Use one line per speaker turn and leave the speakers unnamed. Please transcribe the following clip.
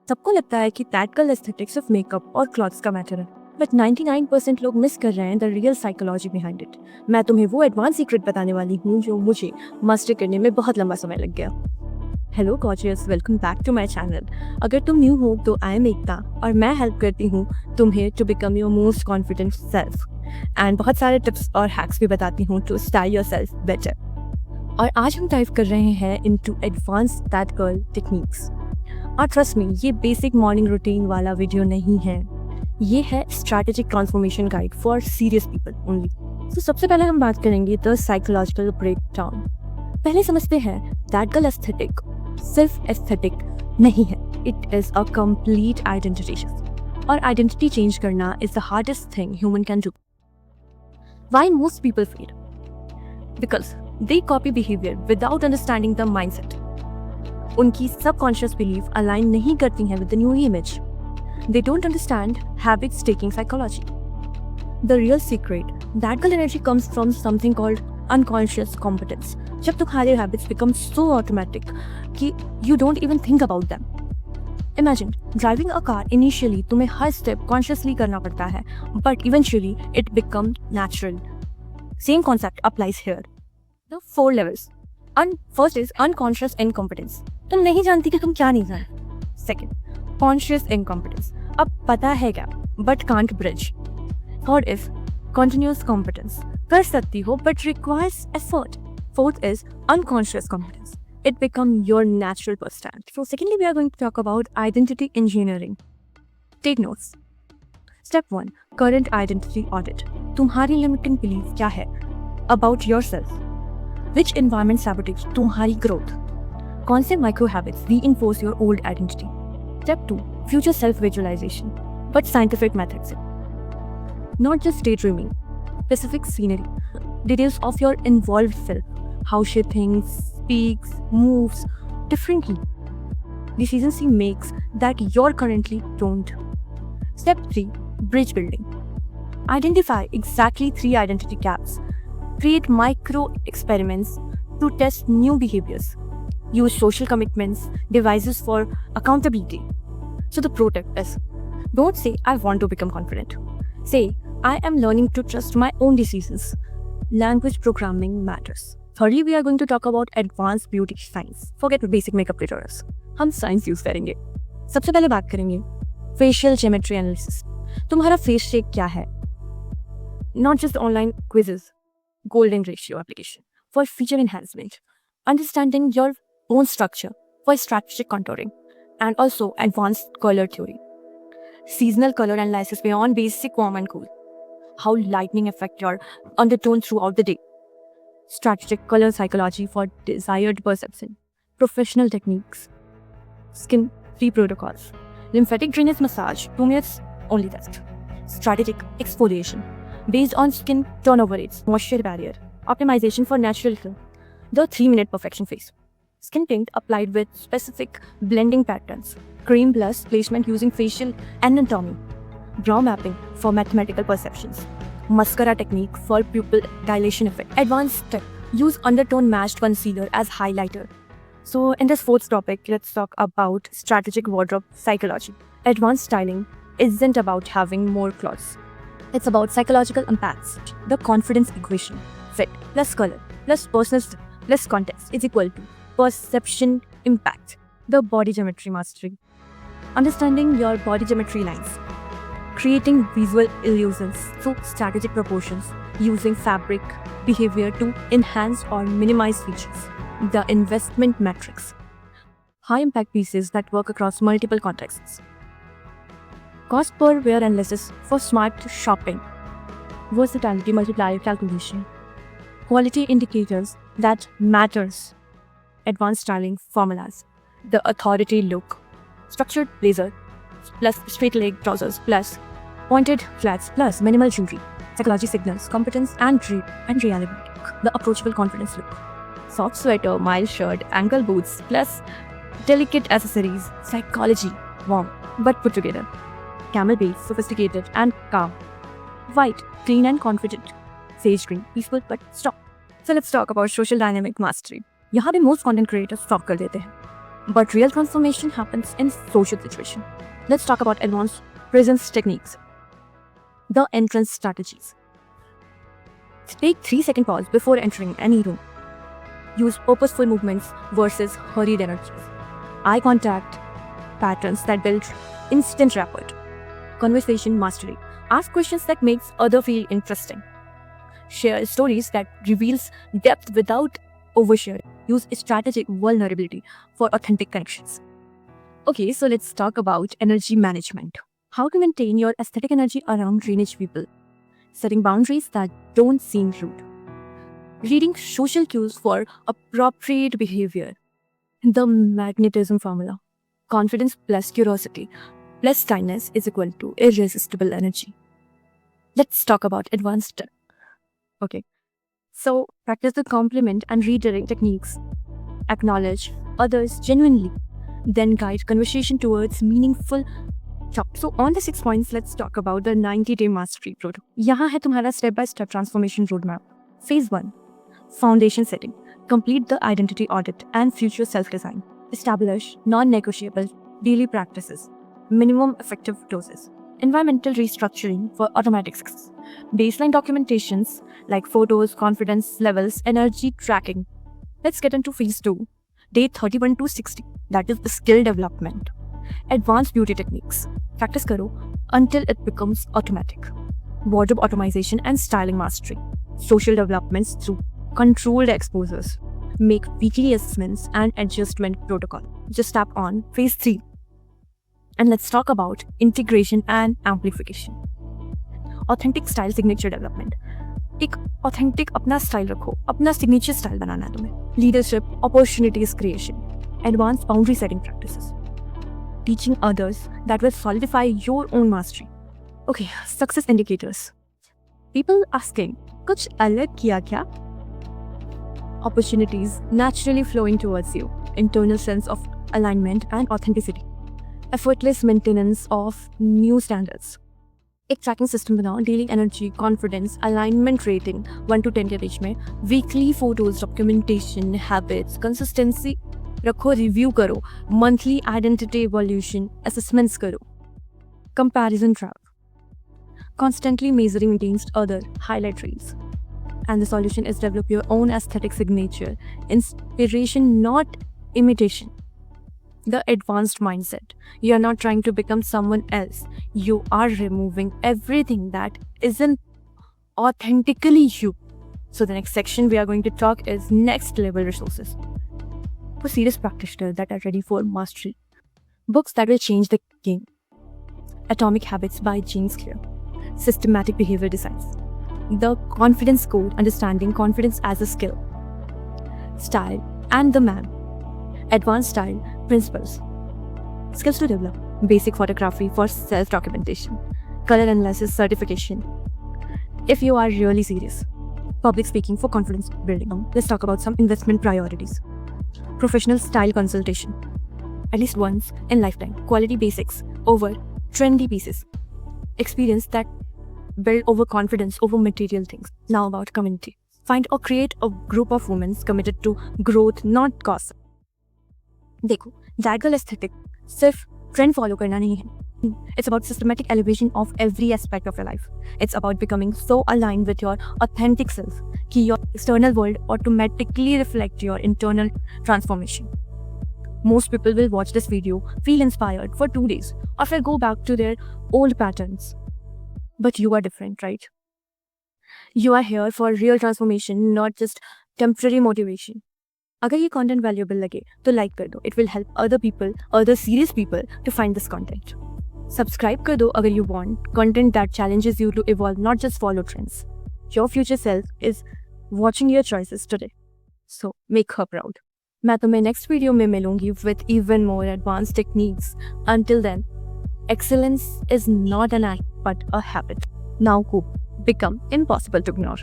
सबको लगता है कि प्रैक्टिकल एस्थेटिक्स ऑफ मेकअप और क्लॉथ्स का मैटर है, बट 99% लोग मिस कर रहे हैं the real psychology behind it. मैं तुम्हें वो एडवांस सीक्रेट बताने वाली हूँ जो मुझे मास्टर करने में बहुत लंबा समय लग गया। Hello gorgeous, welcome back to my channel. अगर तुम न्यू हो तो आई एम एकता और मैं हेल्प करती हूँ तुम्हें to become your most confident self and बहुत सारे टिप्स और हैक्स भी बताती हूँ to style yourself better. और आज हम डाइव कर रहे हैं into advance that girl techniques. और ट्रस्ट मी, ये बेसिक मॉर्निंग रूटीन वाला वीडियो नहीं है, ये है strategic transformation guide for serious people only. तो सबसे पहले हम बात करेंगे द साइकोलॉजिकल ब्रेकडाउन। पहले समझते हैं दैट गर्ल एस्थेटिक सिर्फ एस्थेटिक नहीं है, it is a complete identity shift. और आइडेंटिटी चेंज करना is the hardest thing human can do. Why most people fail? Because they copy behaviour without understanding the mindset. उनकी subconscious belief align नहीं करती हैं with the new image. They don't understand habits taking psychology. The real secret, that girl energy comes from something called unconscious competence. जब तुम्हारे habits become so automatic कि you don't even think about them. Imagine driving a car. Initially तुम्हें हर step consciously करना पड़ता है, but eventually it becomes natural. Same concept applies here. The 4 levels. First is unconscious incompetence. तुम नहीं जानती कि तुम क्या नहीं जानती. Second, conscious incompetence. अब पता है क्या but can't bridge. Third is continuous competence. कर सकती हो but requires effort. Fourth is unconscious competence. It become your natural personality. So secondly we are going to talk about identity engineering. Take notes. Step 1, current identity audit. तुम्हारी limiting belief क्या है about yourself? Which environment sabotage तुम्हारी growth? कौन से micro habits reinforce your old identity? Step 2, future self-visualization, but scientific methods. Not just daydreaming, specific scenery, details of your involved self, how she thinks, speaks, moves differently. Decisions she makes that you're currently don't. Step 3, bridge building. Identify exactly 3 identity gaps. Create micro experiments to test new behaviors. Use social commitments, devices for accountability. So the pro tip is, don't say I want to become confident. Say I am learning to trust my own decisions. Language programming matters. Thirdly, we are going to talk about advanced beauty science. Forget basic makeup tutorials. हम science use करेंगे. सबसे पहले बात करेंगे facial geometry analysis. तुम्हारा face shape क्या है? Not just online quizzes. Golden ratio application for feature enhancement. Understanding your bone structure for strategic contouring, and also advanced color theory. Seasonal color analysis beyond basic warm and cool. How lightning affect your undertone throughout the day. Strategic color psychology for desired perception. Professional techniques. Skin free protocols. Lymphatic drainage massage, 2 minutes only test. Strategic exfoliation based on skin turnover rates, moisture barrier. Optimization for natural film. The 3-minute perfection phase. Skin tint applied with specific blending patterns. Cream plus placement using facial anatomy. Brow mapping for mathematical perceptions. Mascara technique for pupil dilation effect. Advanced tip. Use undertone matched concealer as highlighter. So in this 4th topic, let's talk about strategic wardrobe psychology. Advanced styling isn't about having more clothes. It's about psychological impacts. The confidence equation. Fit plus color plus personal style plus context is equal to perception impact. The body geometry mastery. Understanding your body geometry lines. Creating visual illusions through strategic proportions. Using fabric behavior to enhance or minimize features. The investment matrix. High impact pieces that work across multiple contexts. Cost per wear analysis for smart shopping. Versatility multiplier calculation. Quality indicators that matters. Advanced styling formulas. The authority look. Structured blazer plus straight leg trousers plus pointed flats plus minimal jewelry. Psychology signals competence and reliability. The approachable confidence look. Soft sweater, mild shirt, ankle boots plus delicate accessories. Psychology warm but put together. Camel base, sophisticated and calm. White, clean and confident. Sage green, peaceful but strong. So let's talk about social dynamic mastery. यहाँ भी most content creators flop कर देते हैं. But real transformation happens in social situation. Let's talk about advanced presence techniques. The entrance strategies. Take 3-second pause before entering any room. Use purposeful movements versus hurried energies. Eye contact patterns that build instant rapport. Conversation mastery. Ask questions that makes other feel interesting. Share stories that reveals depth without oversharing. Use strategic vulnerability for authentic connections. Okay, so let's talk about energy management. How to maintain your aesthetic energy around drainage people. Setting boundaries that don't seem rude. Reading social cues for appropriate behavior. The magnetism formula. Confidence plus curiosity plus kindness is equal to irresistible energy. Let's talk about advanced. Okay. So practice the compliment and redirect techniques. Acknowledge others genuinely. Then guide conversation towards meaningful talk. So on the 6 points, let's talk about the 90-day mastery program. यहाँ है तुम्हारा step-by-step transformation roadmap. Phase 1. Foundation setting. Complete the identity audit and future self-design. Establish non-negotiable daily practices. Minimum effective doses. Environmental restructuring for automatic success. Baseline documentations like photos, confidence levels, energy tracking. Let's get into phase 2. Day 31 to 60. That is the skill development. Advanced beauty techniques. Practice karo until it becomes automatic. Wardrobe optimization and styling mastery. Social developments through controlled exposures. Make weekly assessments and adjustment protocol. Just tap on phase 3. And let's talk about integration and amplification. Authentic style signature development. एक authentic अपना style रखो, अपना signature style बनाना है तुम्हें. Leadership, opportunities creation, advanced boundary setting practices. Teaching others that will solidify your own mastery. Okay, success indicators. People asking, कुछ अलग किया क्या? Opportunities naturally flowing towards you. Internal sense of alignment and authenticity. Effortless maintenance of new standards. एक tracking system बनाओ. Daily energy, confidence, alignment rating 1 to 10 के बीच में. Weekly photos, documentation, habits, consistency रखो, review करो. मंथली आइडेंटिटी इवोल्यूशन असेसमेंट्स करो. Comparison trap. Constantly measuring against other highlight reels. And the solution is develop your own aesthetic signature. Inspiration, not imitation. The advanced mindset. You are not trying to become someone else. You are removing everything that isn't authentically you. So the next section we are going to talk is next level resources. For serious practitioners that are ready for mastery. Books that will change the game. Atomic Habits by James Clear. Systematic behavior designs. The Confidence Code, understanding confidence as a skill. Style and the man. Advanced style principles. Skills to develop. Basic photography for self-documentation. Color analysis certification. If you are really serious. Public speaking for confidence building. Let's talk about some investment priorities. Professional style consultation. At least once in lifetime. Quality basics over trendy pieces. Experience that build over confidence over material things. Now about community. Find or create a group of women committed to growth, not gossip. देखो, Zaggle aesthetic सिर्फ trend follow करना नहीं है. It's about systematic elevation of every aspect of your life. It's about becoming so aligned with your authentic self कि your external world automatically reflect your internal transformation. Most people will watch this video, feel inspired for 2 days, or will go back to their old patterns. But you are different, right? You are here for real transformation, not just temporary motivation. अगर ये content valuable लगे तो like कर दो. It will help other people, other serious people to find this content. Subscribe कर दो अगर you want content that challenges you to evolve, not just follow trends. Your future self is watching your choices today. So make her proud. मैं तुम्हें next video में मिलूंगी with even more advanced techniques. Until then, excellence is not an act but a habit. Now go become impossible to ignore.